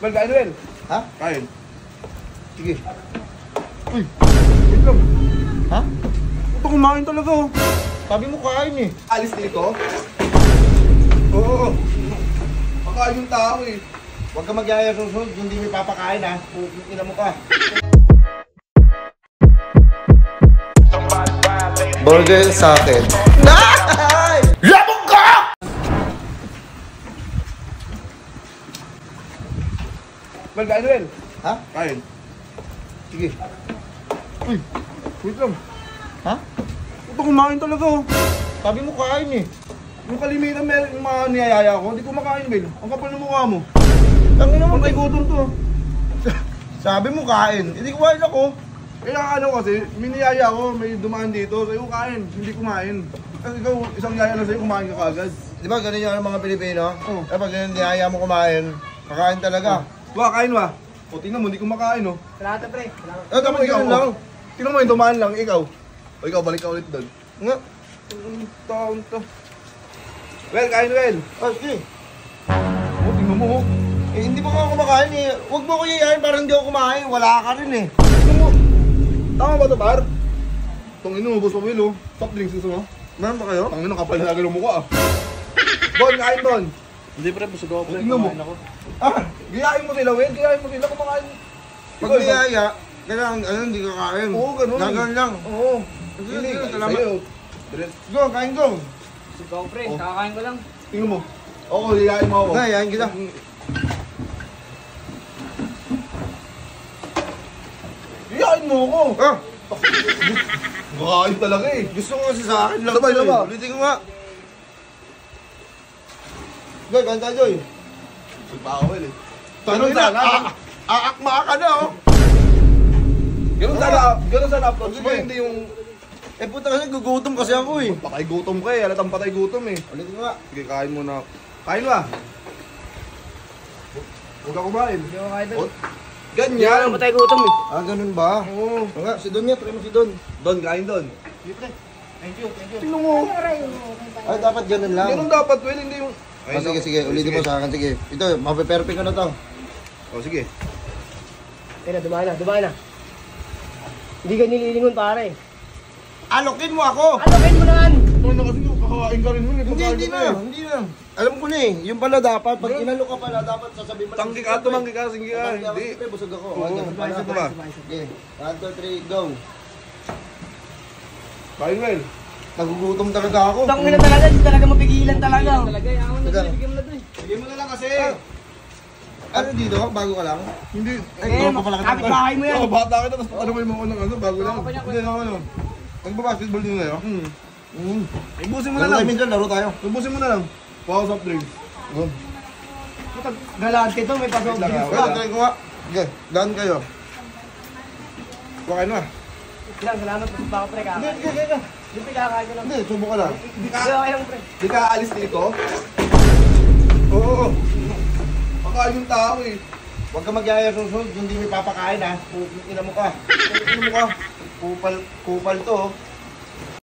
Well, kain rin. Ha? Kain. Sige. Uy, wait lang. Ha? Ito kumain talaga oh. Sabi mo kain eh. Alis dito? Oo. Pakain yung tao eh. Huwag ka magyaya susunod, hindi mo papakain ha. Ina mo ka. Burger sa akin. Nay! Labog ka! Well, kain rin. Ha? Kain. Sige. Uy, wait lang. Ha? Ito kumain talaga oh. Sabi mo kain eh. Yung kalimitan yung mga niyayaya ko, hindi ko makain, Bel. Ang kapal ng mukha mo. Tangin naman Pantay gutom to. Sabi mo kain. Hindi kumain ako. Kaya ano kasi, may niyaya ko, may dumaan dito. Sa'yo kain, hindi kumain. Kasi ikaw, isang yaya na sa'yo, kumain ka kagad. Di ba ganun yung mga Pilipino? Oo. Kapag ganun niyaya mo kumain, kakain talaga. Wa, kain wa. O, tingnan mo, hindi ko makain oh. Salamat pre. Salamat. Dapat ganun lang. Tingnan mo yung dumaan lang, ikaw. O, ikaw, balik ka ulit doon. Nga. Taon to. Well, kain well. Oh, sige. O, tingnan mo oh. Eh, hindi pa ako kumakain eh. Huwag mo ko yayain para hindi ako kumain. Wala ka rin eh. Tingnan mo. Tama ba ito, par? Itong inubos pa, Will oh. Soft drinks gusto mo? Meron ba kayo? Tangin na kapal na lagi ng mukha ah. Bon, kain Bon. Hindi pre, busog ako pre. Tingnan mo. Kumain ako. Ah, gayahin mo sila, Will. Gayahin mo sila kumakain. Pag niyaya, kailangan hindi ka kain. Oo, ganun. Gagawin lang. Oo. Sige, Hindi, salamat. sa'yo. Go, kain go. Busog ako pre, Oh. kakakain ko lang. Tingnan mo. Oo, gayahin mo ako. Nga, yayain kita. Gayahin mo ako. Ah, Gayahin talaga eh. gusto ko kasi sa akin lang. Sabay, to eh. sabay. Ulitin ko nga. Joy, kain tayo, Joy. Paawal eh. Ganun sana. Aakma ka na, oh. Ganun sana approach mo, Sige. hindi yung Eh, puta kasi gugutom kasi ako eh. patay gutom ka eh. Halatang patay gutom eh. Ulitin ko nga. Sige, kain mo na. Kain ba? Huwag ka kumain. Hindi ako kain doon. Oh, Hindi ako ganyan. matay gutom eh. Ah, ganun ba? Oo. Nga, si Don niya, try mo si Don. Don, kain Don. Hindi pre. Thank you, thank you. Tingnan mo. Ay, dapat ganun lang. Ganun dapat, Will, hindi yung... Ah, sige, sige. Ulitin mo sa akin. Sige. Ito, mape-perfect ko na to. O, sige. Teka, dumaan na, dumaan na. Hindi ka nililingon pare. Alokin mo ako! Alokin mo naman! Ano na kasi kakain ka rin mo. Hindi na. Alam ko na eh. Yung pala dapat, pag inalo ka pala, dapat sasabihin mo lang. Tanggi ka, tumanggi ka, sige ka. Hindi. Hindi. Busog ako. Oo, Ah, ganun pala. ayos ito ba? Sige. 1, 2, 3, go. Kain, Will. Nagugutom talaga ako. Tangin na talaga, hindi talaga mapigilan talaga. Talaga, yaman na Sige. doon, bigyan mo na doon. Bigyan mo na lang kasi. Ano dito? Bago ka lang? Hindi. Ay, Eh, pa pala kapit bahay mo yan. Oo, bata ka tapos ano mo yung mga ano, bago lang. Baka pa niya, Hindi na ano. Nagbabasketball din kayo? Ibusin mo na Laro lang. tayo minsan, laro tayo. Ibusin mo na lang. Pause soft drinks. Galante to, may pasok. Wait lang, Bilis wait pa. lang. Try ko nga. Sige, daan kayo. Kukain na. Lang, salamat, busog pa ako pre, Hindi, kakain. sige, sige. Hindi, kakain ko lang. Hindi, subo ka lang. Hindi Hindi, okay lang pre. Di ka aalis dito? Oo. Pakain yung tao eh. Huwag ka magyaya susunod, hindi mo papakain ha. Ina mo ka. Ina mo ka. Kupal to. Oh.